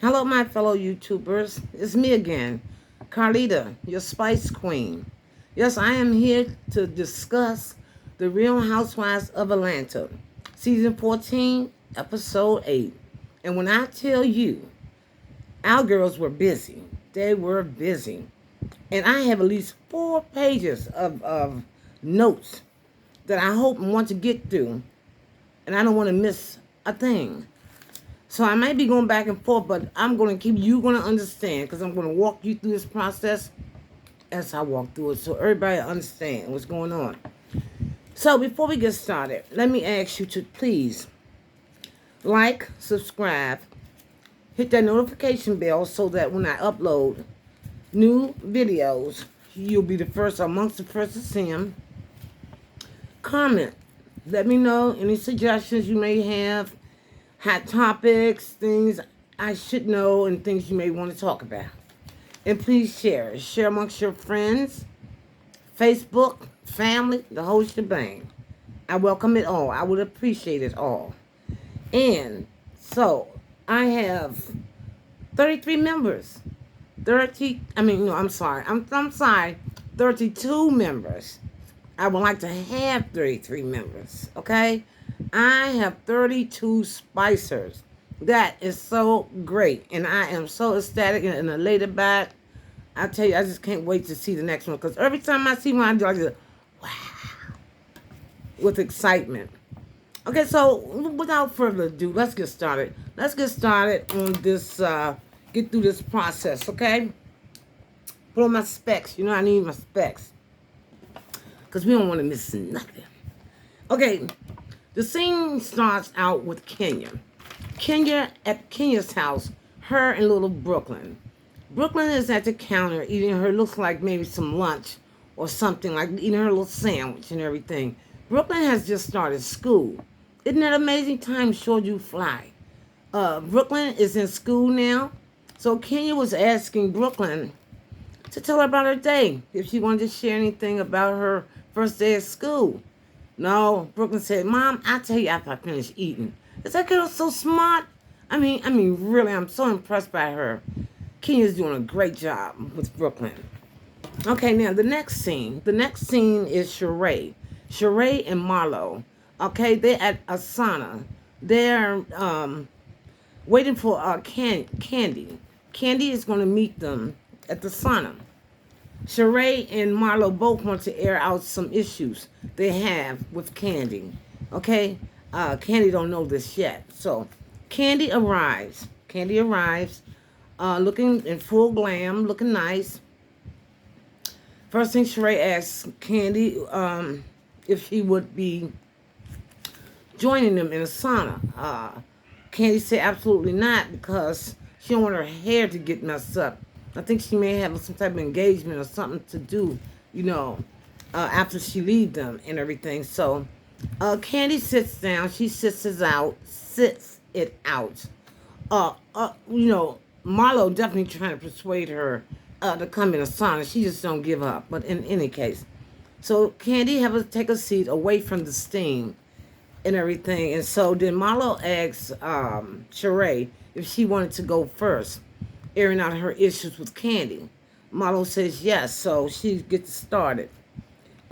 Hello, my fellow YouTubers. It's me again, Carlita, your Spice Queen. Yes, I am here to discuss The Real Housewives of Atlanta, Season 14, Episode 8. And when I tell you, our girls were busy. They were busy. And I have at least 4 pages of notes that I hope and want to get through. And I don't want to miss a thing. So I might be going back and forth, but I'm going to keep you going to understand because I'm going to walk you through this process as I walk through it so everybody understand what's going on. So before we get started, let me ask you to please like, subscribe, hit that notification bell so that when I upload new videos, you'll be the first amongst the first to see them. Comment. Let me know any suggestions you may have. Hot topics, things I should know, and things you may want to talk about. And please share. Share amongst your friends, Facebook, family, the whole shebang. I welcome it all. I would appreciate it all. And so, I have 33 members. I'm sorry, 32 members. I would like to have 33 members, okay? I have 32 spicers. That is so great. And I am so ecstatic and elated by it. I tell you, I just can't wait to see the next one. Because every time I see one, I do, I just, wow, with excitement. Okay, so without further ado, let's get started. Let's get started on this, get through this process, okay? Put on my specs. You know I need my specs. Because we don't want to miss nothing. Okay. The scene starts out with Kenya. Kenya at Kenya's house, her and little Brooklyn. Brooklyn is at the counter eating her, looks like maybe some lunch or something, like eating her little sandwich and everything. Brooklyn has just started school. Isn't that amazing? Time showed you fly. Brooklyn is in school now. So Kenya was asking Brooklyn to tell her about her day, if she wanted to share anything about her first day at school. No, Brooklyn said, Mom, I'll tell you after I finish eating. Is that girl so smart? I mean, really, I'm so impressed by her. Kenya's doing a great job with Brooklyn. Okay, now the next scene. The next scene is Sheree. Sheree and Marlo. Okay, they're at a sauna. They're waiting for Candy. Candy is going to meet them at the sauna. Sheree and Marlo both want to air out some issues they have with Candy. Okay? Candy don't know this yet. So, Candy arrives. Looking in full glam, looking nice. First thing Sheree asks Candy if she would be joining them in a sauna. Candy said absolutely not because she don't want her hair to get messed up. I think she may have some type of engagement or something to do, after she leaves them and everything. So, Candy sits down. She sits it out. Marlo definitely trying to persuade her to come in a sauna. She just don't give up. But in any case, so Candy have to take a seat away from the steam and everything. And so then Marlo asks Sheree if she wanted to go first, airing out her issues with Candy. Marlo says yes, so she gets started.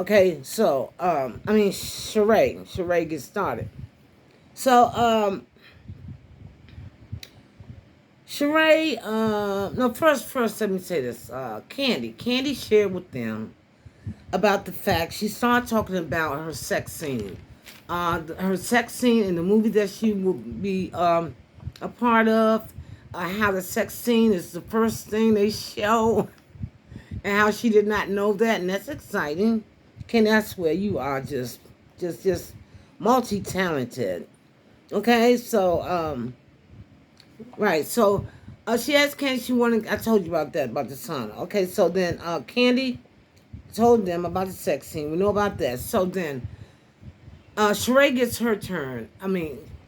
Okay, so, Sheree gets started. So, Sheree, first let me say this. Candy shared with them about the fact she started talking about her sex scene. Her sex scene in the movie that she will be a part of. How the sex scene is the first thing they show, and how she did not know that, and that's exciting. Okay, that's where you are just multi-talented. Okay, so right, so she asked Candy I told you about that, about the sauna. Okay, so then Candy told them about the sex scene. We know about that. So then Sheree gets her turn.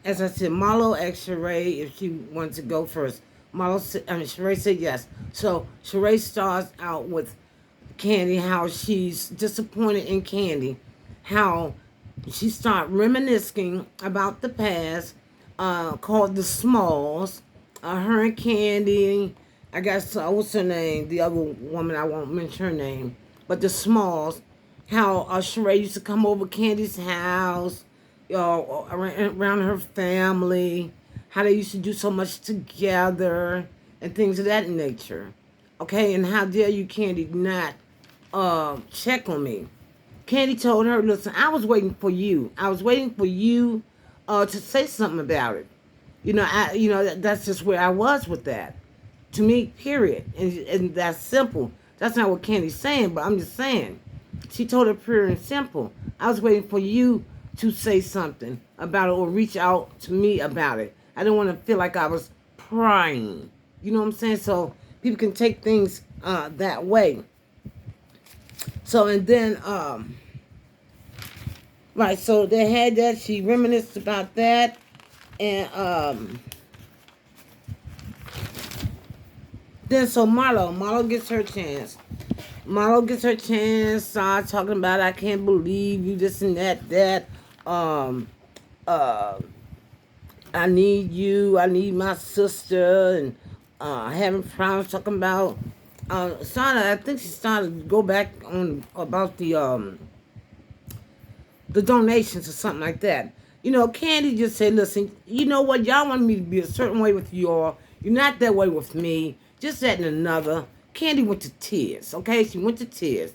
As I said, Marlo asked Sheree if she wanted to go first. Sheree said yes. So Sheree starts out with Candy, how she's disappointed in Candy, how she started reminiscing about the past, called the Smalls, her and Candy, I guess, what's her name? The other woman, I won't mention her name, but the Smalls, how Sheree used to come over Candy's house, around her family, how they used to do so much together, and things of that nature. Okay, and how dare you, Candy, not check on me. Candy told her, listen, I was waiting for you. I was waiting for you to say something about it. That's just where I was with that. To me, period. And that's simple. That's not what Candy's saying, but I'm just saying. She told her pure and simple. I was waiting for you to say something about it or reach out to me about it. I didn't want to feel like I was prying. You know what I'm saying? So people can take things that way. So, and then, right, so they had that. She reminisced about that. And then so Marlo gets her chance. Marlo gets her chance, start talking about I can't believe you, this and that. I need you, I need my sister, and having problems talking about I think she started to go back on about the donations or something like that. Candy just said, listen, you know what? Y'all want me to be a certain way with y'all. You're not that way with me. Just that and another. Candy went to tears, okay? She went to tears.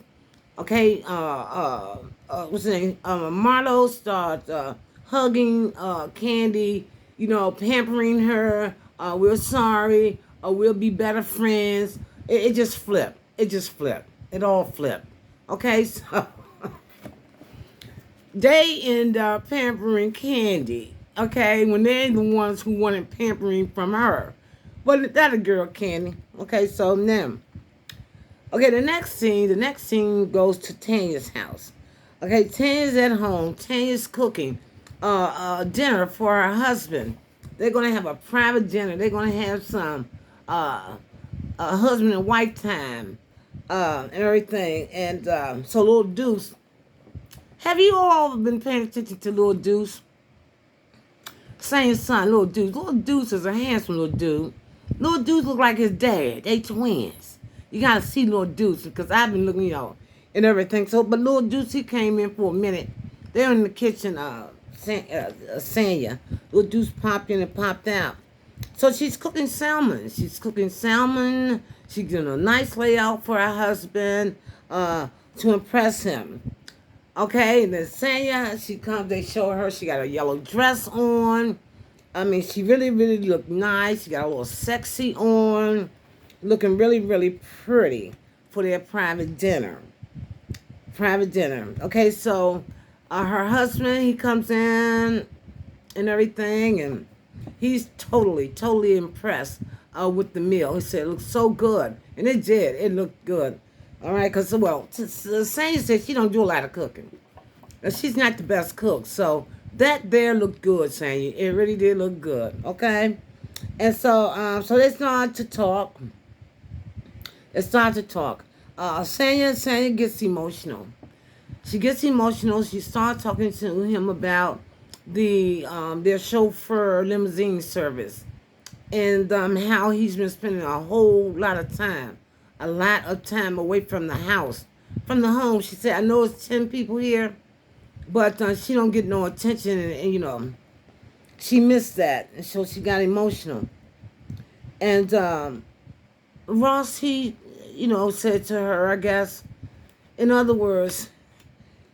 Okay? What's her name? Marlo started hugging Candy, pampering her. We're sorry. We'll be better friends. It just flipped. It all flipped. Okay? So they end up pampering Candy, okay, when they're the ones who wanted pampering from her. But that a girl, Candy. Okay, so now. Okay, the next scene goes to Tanya's house. Okay, Tanya's at home. Tanya's cooking dinner for her husband. They're going to have a private dinner. They're going to have some husband and wife time and everything. And so little Deuce, have you all been paying attention to little Deuce? Same son, little Deuce. Little Deuce is a handsome little dude. Little Deuce look like his dad. They twins. You gotta see little Deuce because I've been looking, and everything. So, but little Deuce, he came in for a minute. They're in the kitchen, Sanya. Little Deuce popped in and popped out. So she's cooking salmon. She's doing a nice layout for her husband to impress him. Okay, and then Sanya, she comes, they show her, she got a yellow dress on. I mean, she really, really looked nice. She got a little sexy on. Looking really, really pretty for their private dinner. Okay, so her husband, he comes in and everything, and he's totally impressed with the meal. He said it looked so good. And it did. It looked good. All right, because, Sanya said she don't do a lot of cooking. She's not the best cook. So that there looked good, Sanya. It really did look good. Okay? And so they started to talk. Sanya gets emotional. She starts talking to him about their chauffeur limousine service. And how he's been spending a whole lot of time away from the house. From the home, she said, I know it's 10 people here, but she don't get no attention, and she missed that, and so she got emotional. And Ross, he, said to her, I guess, in other words,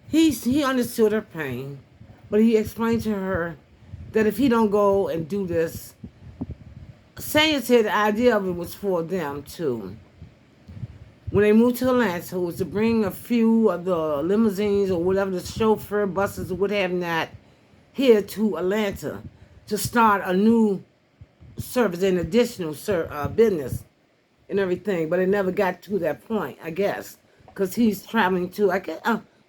he understood her pain, but he explained to her that if he don't go and do this, Sanya said the idea of it was for them too. When they moved to Atlanta, it was to bring a few of the limousines or whatever, the chauffeur buses or what have not, here to Atlanta to start a new service, an additional business and everything. But it never got to that point, I guess, because he's traveling to,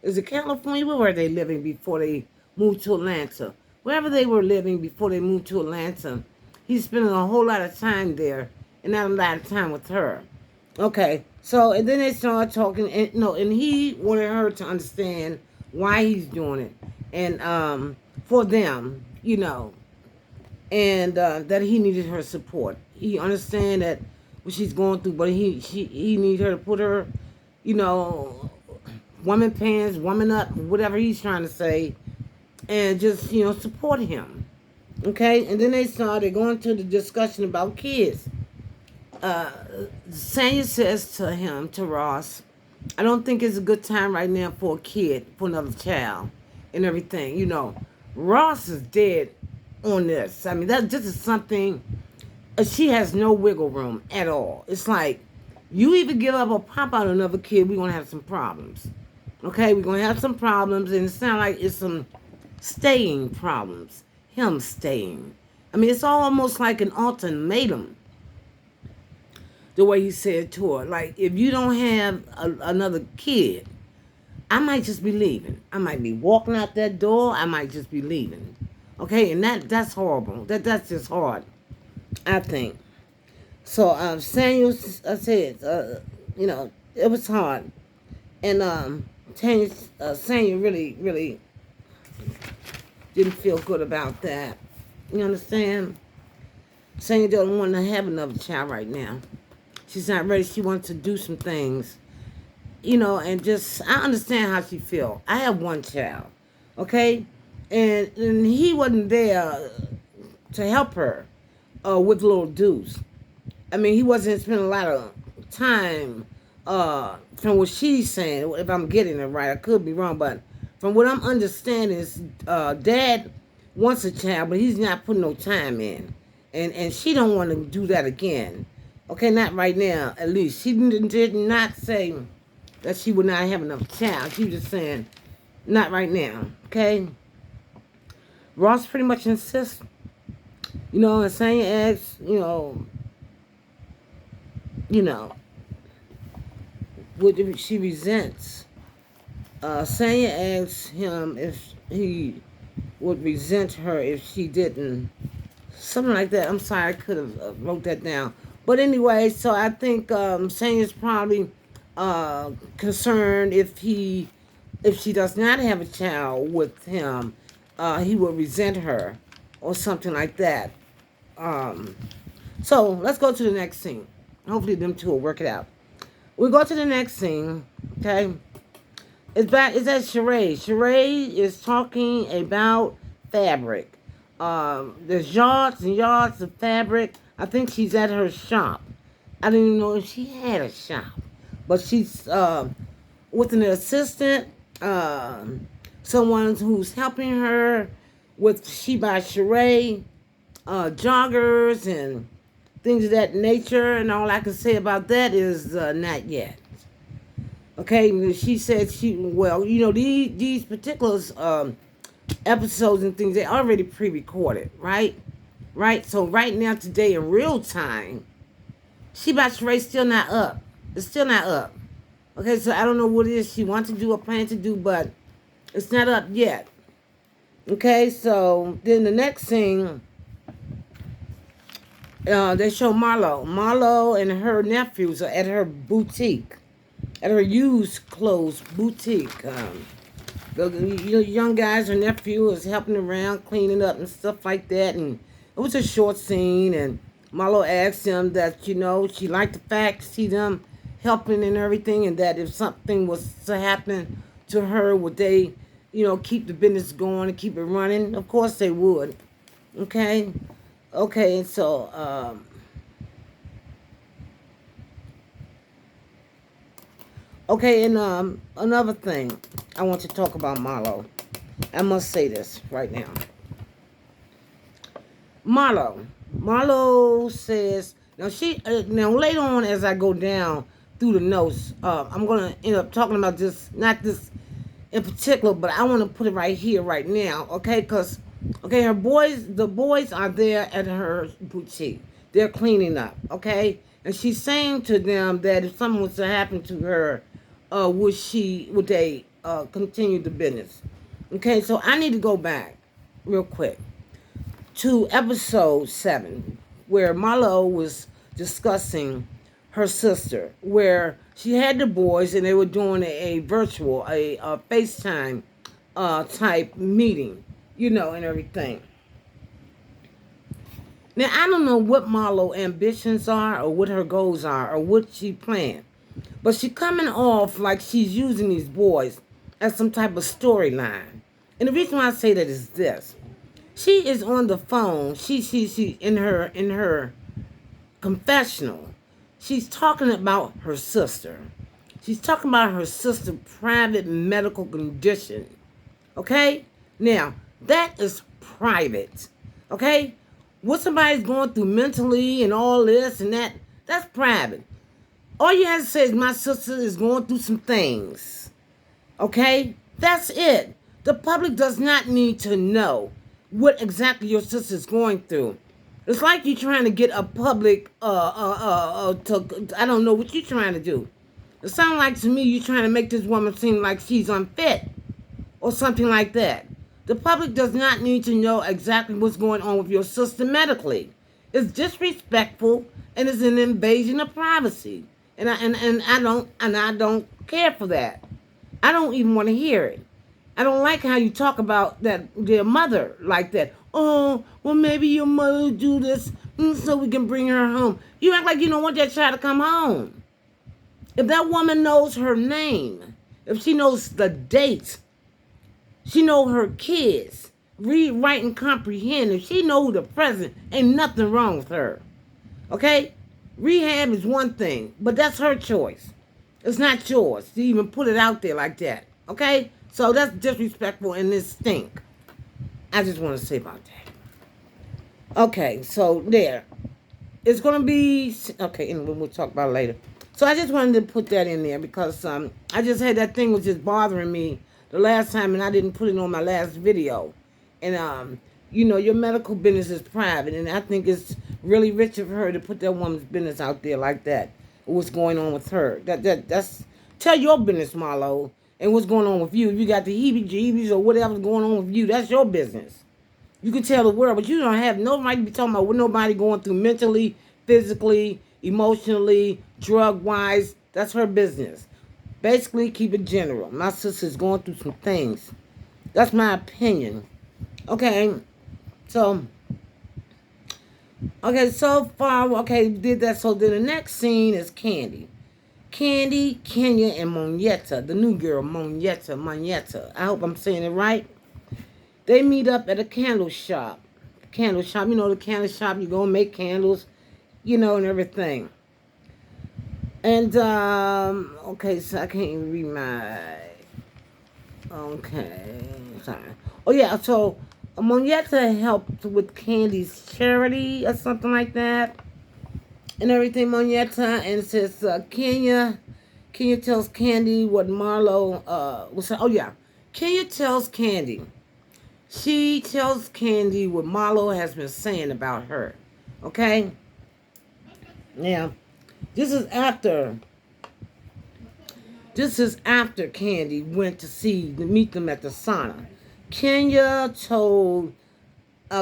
is it California? Where were they living before they moved to Atlanta? Wherever they were living before they moved to Atlanta, he's spending a whole lot of time there and not a lot of time with her. Okay, so, and then they started talking, and he wanted her to understand why he's doing it. And for them, and that he needed her support. He understand that what she's going through, but he need her to put her, you know, woman pants, woman up, whatever he's trying to say, and just support him. Okay, and then they started going to the discussion about kids. uh, Sanya says to him, to Ross, I don't think it's a good time right now for a kid, for another child, and everything. Ross is dead on this. I mean, this is something, she has no wiggle room at all. It's like, you either give up or pop out another kid, we're going to have some problems. Okay, we're going to have some problems, and it sounds like it's some staying problems. Him staying. I mean, it's almost like an ultimatum, the way he said to her. Like, if you don't have another kid, I might just be leaving. I might be walking out that door. I might just be leaving. Okay, and that's horrible. That's just hard, I think. So Samuel said, it was hard, and Samuel really, really didn't feel good about that. You understand? Samuel don't want to have another child right now. She's not ready. She wants to do some things, and just, I understand how she feel. I have one child, okay? And he wasn't there to help her with little Deuce. I mean, he wasn't spending a lot of time from what she's saying, if I'm getting it right. I could be wrong, but from what I'm understanding is Dad wants a child, but he's not putting no time in. And she don't want to do that again. Okay, not right now, at least. She did not say that she would not have another child. She was just saying, not right now, okay? Ross pretty much insists, and saying asks, what she resents. Sanya asks him if he would resent her if she didn't. Something like that. I'm sorry, I could have wrote that down. But anyway, so I think Sanya's probably concerned if she does not have a child with him, he will resent her or something like that. So let's go to the next scene. Hopefully them two will work it out. We go to the next scene, okay? It's at Sheree. Sheree is talking about fabric. There's yards and yards of fabric. I think she's at her shop. I didn't even know if she had a shop. But she's with an assistant, someone who's helping her with She by Sheree, joggers and things of that nature. And all I can say about that is not yet. Okay, she said these particular episodes and things, they're already pre-recorded, right? Right? So right now, today, in real time, She by Sheree still not up. It's still not up. Okay, so I don't know what it is she wants to do or plan to do, but it's not up yet. Okay, so then the next scene, they show Marlo. Marlo and her nephews are at her boutique, at her used clothes boutique. The young guys, her nephew, is helping around, cleaning up and stuff like that. And it was a short scene, and Marlo asked him that, she liked the fact to see them helping and everything, and that if something was to happen to her, would they, keep the business going and keep it running? Of course they would. Okay? Okay, so, okay, and another thing I want to talk about Marlo. I must say this right now. Marlo says, now later on as I go down through the notes, I'm going to end up talking about this, not this in particular, but I want to put it right here, right now, okay? Because, the boys are there at her boutique. They're cleaning up, okay? And she's saying to them that if something was to happen to her, would they continue the business? Okay, so I need to go back real quick to episode 7, where Marlo was discussing her sister, where she had the boys and they were doing a virtual, a FaceTime type meeting, and everything. Now, I don't know what Marlo's ambitions are or what her goals are or what she planned. But she coming off like she's using these boys as some type of storyline. And the reason why I say that is this. She is on the phone. She in her confessional. She's talking about her sister. She's talking about her sister's private medical condition. Okay? Now, that is private. Okay? What somebody's going through mentally and all this and that, that's private. All you have to say is my sister is going through some things. Okay? That's it. The public does not need to know what exactly your sister is going through. It's like you're trying to get a public, I don't know what you're trying to do. It sounds like to me you're trying to make this woman seem like she's unfit or something like that. The public does not need to know exactly what's going on with your sister medically. It's disrespectful and it's an invasion of privacy. And I don't care for that. I don't even want to hear it. I don't like how you talk about their mother like that. Oh, well, maybe your mother do this so we can bring her home. You act like you don't want that child to come home. If that woman knows her name, if she knows the date, she know her kids, read, write, and comprehend. If she know the present, ain't nothing wrong with her. Okay? Rehab is one thing, but that's her choice. It's not yours to even put it out there like that. Okay? So that's disrespectful and this stink. I just want to say about that. Okay, so there. It's going to be... Okay, anyway, we'll talk about it later. So I just wanted to put that in there because I just had that thing was just bothering me the last time and I didn't put it on my last video. And, your medical business is private. And I think it's really rich of her to put that woman's business out there like that. What's going on with her. That's... Tell your business, Marlo. And what's going on with you. If you got the heebie-jeebies or whatever's going on with you, that's your business. You can tell the world, but you don't have no right to be talking about what nobody going through mentally, physically, emotionally, drug-wise. That's her business. Basically, keep it general. My sister's going through some things. That's my opinion. Okay, so far, did that. So then the next scene is Candy. Candy, Kenya, and Monietta, the new girl, Monietta. I hope I'm saying it right. They meet up at a candle shop. The candle shop, the candle shop, you go and make candles, and everything. And, so I can't even read my... Okay, sorry. Oh, yeah, so Monietta helped with Candy's charity or something like that. And everything, Monietta, and it says Kenya tells Candy what Marlo was saying. Oh, yeah. Kenya tells Candy. She tells Candy what Marlo has been saying about her. Okay? Now, this is after Candy went to meet them at the sauna. Kenya told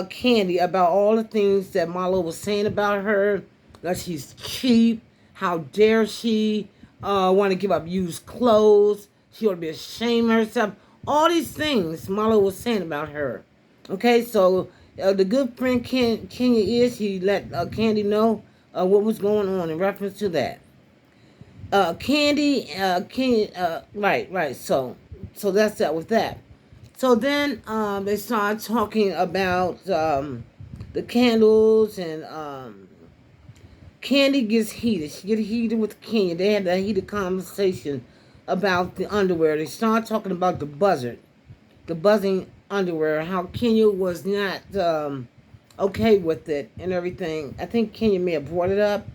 Candy about all the things that Marlo was saying about her. That she's cheap. How dare she want to give up used clothes. She ought to be ashamed of herself. All these things Marlo was saying about her. Okay, so the good friend Kenya is, he let Candy know what was going on in reference to that. Kenya, right. So that's that with that. So then they started talking about the candles and... Candy gets heated. She gets heated with Kenya. They had that heated conversation about the underwear. They started talking about the buzzing underwear, how Kenya was not okay with it and everything. I think Kenya may have brought it up,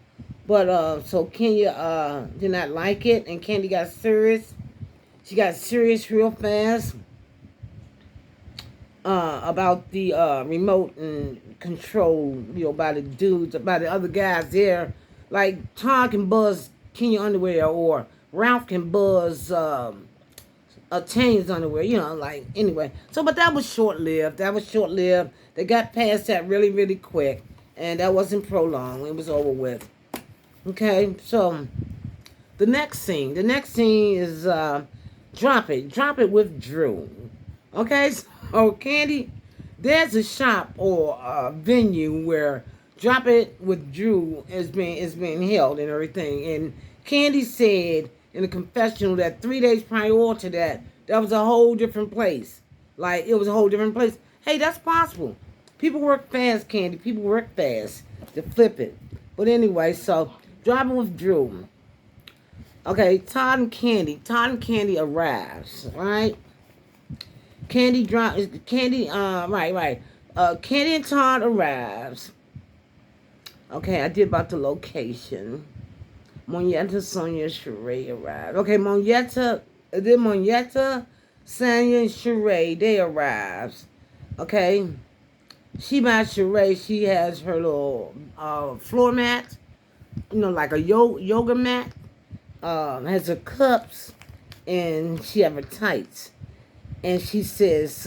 but so Kenya did not like it, and Candy got serious. She got serious real fast about the remote and control, by the dudes, by the other guys there. Like Todd can buzz Kenya underwear, or Ralph can buzz Tanya's underwear, anyway. So, but that was short-lived. They got past that really, really quick, and that wasn't prolonged. It was over with. Okay, so the next scene is Drop It with Drew. Okay, so Candy, there's a shop or a venue where Drop It with Drew is being held and everything. And Candy said in the confessional that 3 days prior to that, that was a whole different place. Like, it was a whole different place. Hey, that's possible. People work fast, Candy. People work fast to flip it. But anyway, so Drop It with Drew. Okay, Todd and Candy. Todd and Candy arrives, right? Candy right. Candy and Todd arrives. Okay, I did about the location. Monietta, Sonia, Sheree arrived. Okay, Monietta, Sonia, and Sheree, they arrives. Okay. She by Sheree, she has her little floor mat, like a yoga mat. Has her cups, and she have her tights. And she says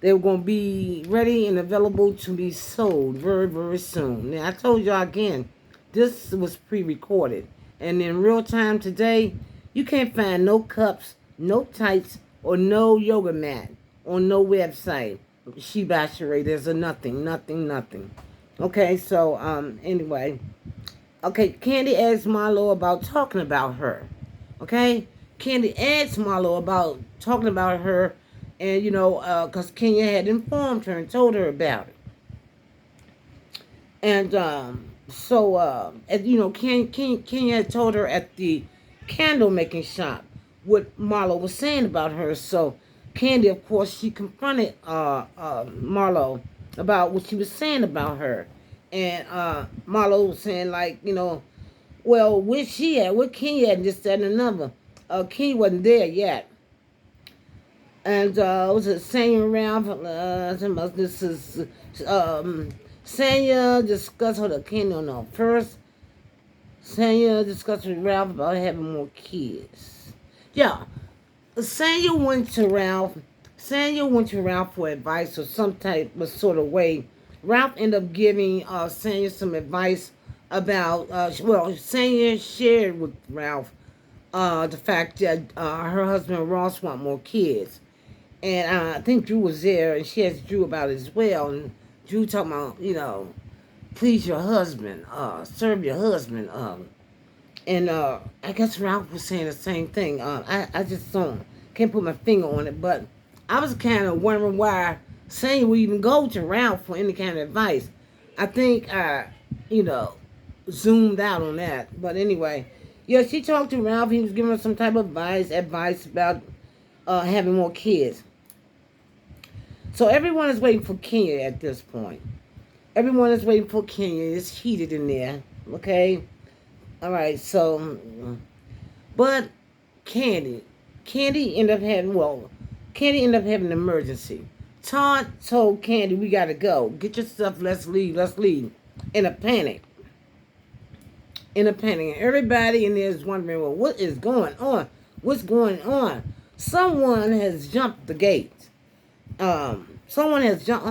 they were going to be ready and available to be sold very, very soon. Now, I told y'all again, this was pre-recorded. And in real time today, you can't find no cups, no tights, or no yoga mat on no website. She by Sheree, there's a nothing. Okay, so, anyway. Okay, Candy asked Marlo about talking about her. Okay? Candy asked Marlo about talking about her, and because Kenya had informed her and told her about it. And Kenya had told her at the candle making shop what Marlo was saying about her. So Candy, of course, she confronted Marlo about what she was saying about her, and Marlo was saying well, where's she at? Where Kenya at? And this, that, and another. Kenya wasn't there yet. And was it Sanya around? This is Sanya discussed with Kenya. No, first Sanya discussed with Ralph about having more kids. Yeah, Sanya went to Ralph for advice or some type of sort of way. Ralph ended up giving Sanya some advice about. Sanya shared with Ralph the fact that her husband Ross want more kids. And I think Drew was there, and she asked Drew about it as well. And Drew talking about, please your husband, serve your husband. And I guess Ralph was saying the same thing. I just can't put my finger on it. But I was kind of wondering why Sanya would even go to Ralph for any kind of advice. I think I, zoomed out on that. But anyway, yeah, she talked to Ralph. He was giving her some type of advice about having more kids. So everyone is waiting for Kenya at this point. Everyone is waiting for Kenya. It's heated in there. Okay? All right, so... But Candy ended up having an emergency. Todd told Candy, we got to go. Get your stuff, let's leave. In a panic. And everybody in there is wondering, well, what is going on? What's going on? Someone has jumped the gate. Someone has jumped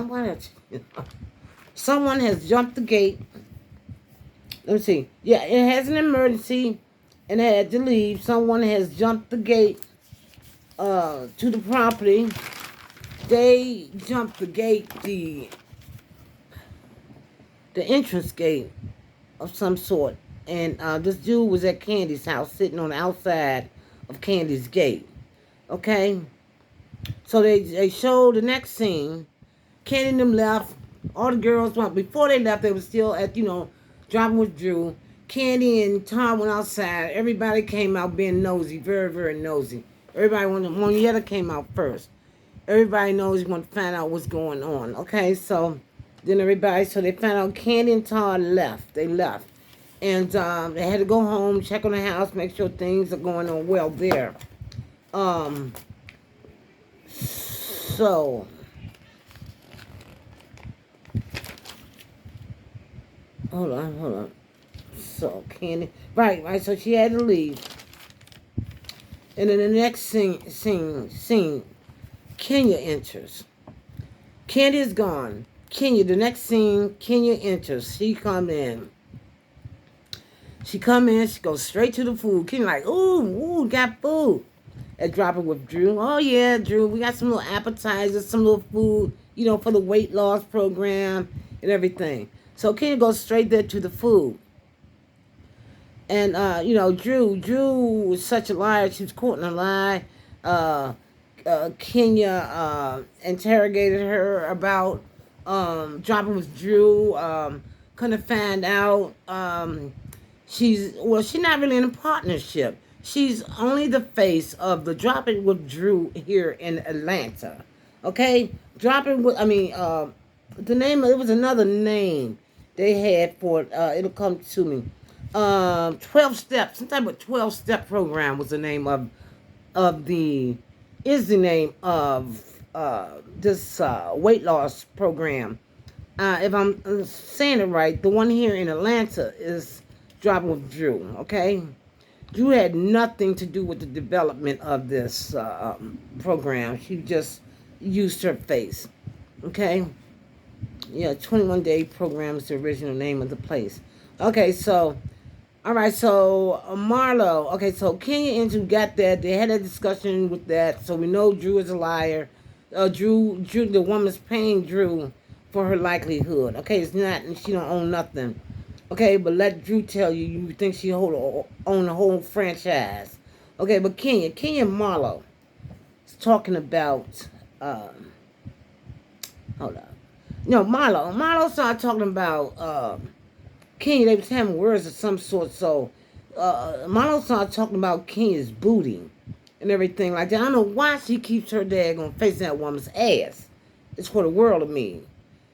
the gate. Let me see. Yeah, it has an emergency and had to leave. Someone has jumped the gate to the property. They jumped the gate, the entrance gate of some sort. And this dude was at Candy's house, sitting on the outside of Candy's gate. Okay? So they showed the next scene. Candy and them left. All the girls went. Before they left, they were still at, driving with Drew. Candy and Tom went outside. Everybody came out being nosy. Very, very nosy. Everybody wanted... Monietta came out first. Everybody knows you want to find out what's going on. Okay, so then so they found out Candy and Todd left. They left. And they had to go home, check on the house, make sure things are going on well there. So, hold on. So, Candy, right, so she had to leave. And then the next scene, Kenya enters. Candy is gone. The next scene, Kenya enters. She come in. She goes straight to the food. Kenya like, ooh, got food. And Drop It with Drew. Oh, yeah, Drew, we got some little appetizers, some little food, for the weight loss program and and everything. So Kenya goes straight there to the food. And, Drew was such a liar. She was caught in a lie. Uh, Kenya interrogated her about dropping with Drew. Couldn't find out. She's not really in a partnership. She's only the face of the dropping with Drew here in Atlanta. Okay, dropping with. The name, it was another name they had for it. It'll come to me. 12 steps, some type of 12-step program was the name of the is the name of this weight loss program. If I'm saying it right, the one here in Atlanta is dropping with Drew. Okay, Drew had nothing to do with the development of this program. She just used her face. Okay, yeah, 21-day program is the original name of the place. Okay, so. All right, so Marlo. Okay, so Kenya and Drew got that. They had a discussion with that. So we know Drew is a liar. Drew, the woman's paying Drew for her likelihood. Okay, it's not, she don't own nothing. Okay, but let Drew tell you, you think she own the whole franchise. Okay, but Kenya and Marlo is talking about. Hold up. No, Marlo started talking about. Kenya, they was having words of some sort, so Marlo started talking about Kenya's booty and everything like that. I don't know why she keeps her daggone face in that woman's ass. It's for the world to me.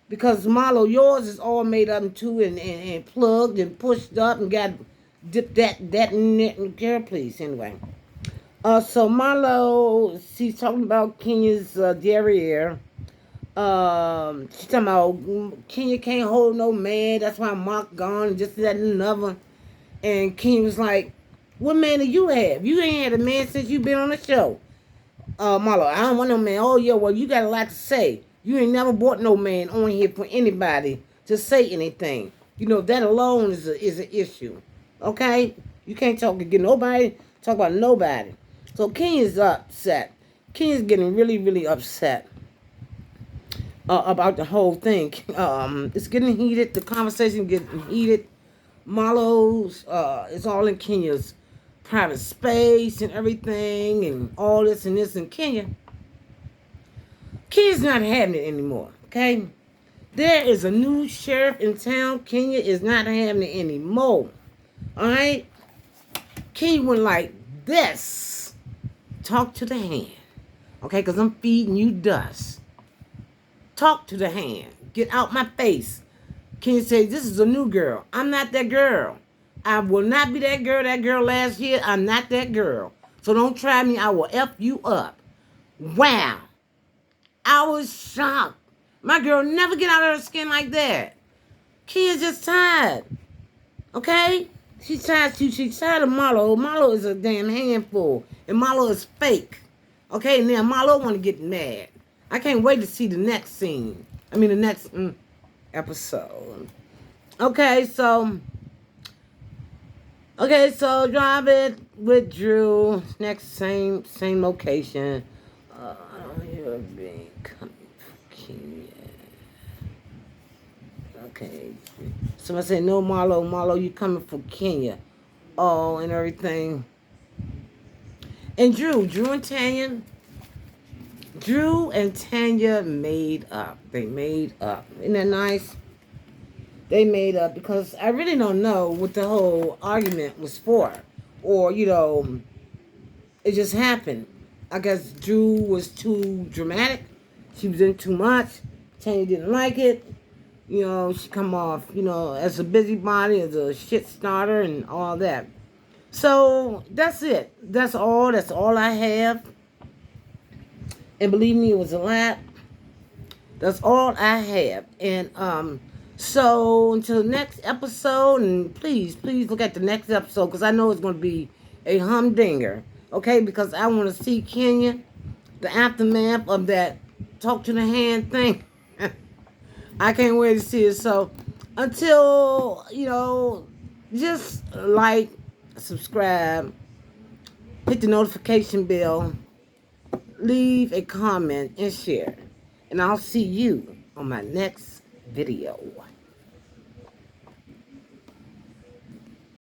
Because Marlo, yours is all made up into and plugged and pushed up and got dipped that in it. Care, please, anyway. So Marlo, she's talking about Kenya's derriere. She's talking about Kenya can't hold no man. That's why Mark gone and just that and another. And Kenya was like, "What man do you have? You ain't had a man since you been on the show." Marlo, I don't want no man. Oh yeah, well you got a lot to say. You ain't never brought no man on here for anybody to say anything. You know that alone is an issue. Okay, you can't talk about nobody. So Kenya's upset. Kenya's getting really, really upset. About the whole thing. It's getting heated. The conversation getting heated. Marlo's it's all in Kenya's private space and everything and all this and this. And Kenya's not having it anymore. Okay? There is a new sheriff in town. Kenya is not having it anymore. Alright? Kenya went like this. Talk to the hand. Okay? Because I'm feeding you dust. Talk to the hand. Get out my face. Kenya say, this is a new girl. I'm not that girl. I will not be that girl. That girl last year, I'm not that girl. So don't try me. I will F you up. Wow. I was shocked. My girl never get out of her skin like that. Kenya's just tired. Okay? She's tired. She's tired of Marlo. Marlo is a damn handful. And Marlo is fake. Okay? Now Marlo want to get mad. I can't wait to see the next scene. The next episode. Okay, so drive it with Drew. Next same location. I don't hear a being coming from Kenya. Okay. Somebody said, no, Marlo, you coming from Kenya. Oh, and everything. And Drew and Tanya made up. They made up. Isn't that nice? They made up because I really don't know what the whole argument was for. Or, it just happened. I guess Drew was too dramatic. She was in too much. Tanya didn't like it. She come off, as a busybody, as a shit starter and all that. So, that's it. That's all I have. And believe me, it was a lot. That's all I have. And so until the next episode, and please look at the next episode because I know it's going to be a humdinger. Okay, because I want to see Kenya, the aftermath of that talk to the hand thing. I can't wait to see it. So until just like, subscribe, hit the notification bell. Leave a comment and share. And I'll see you on my next video.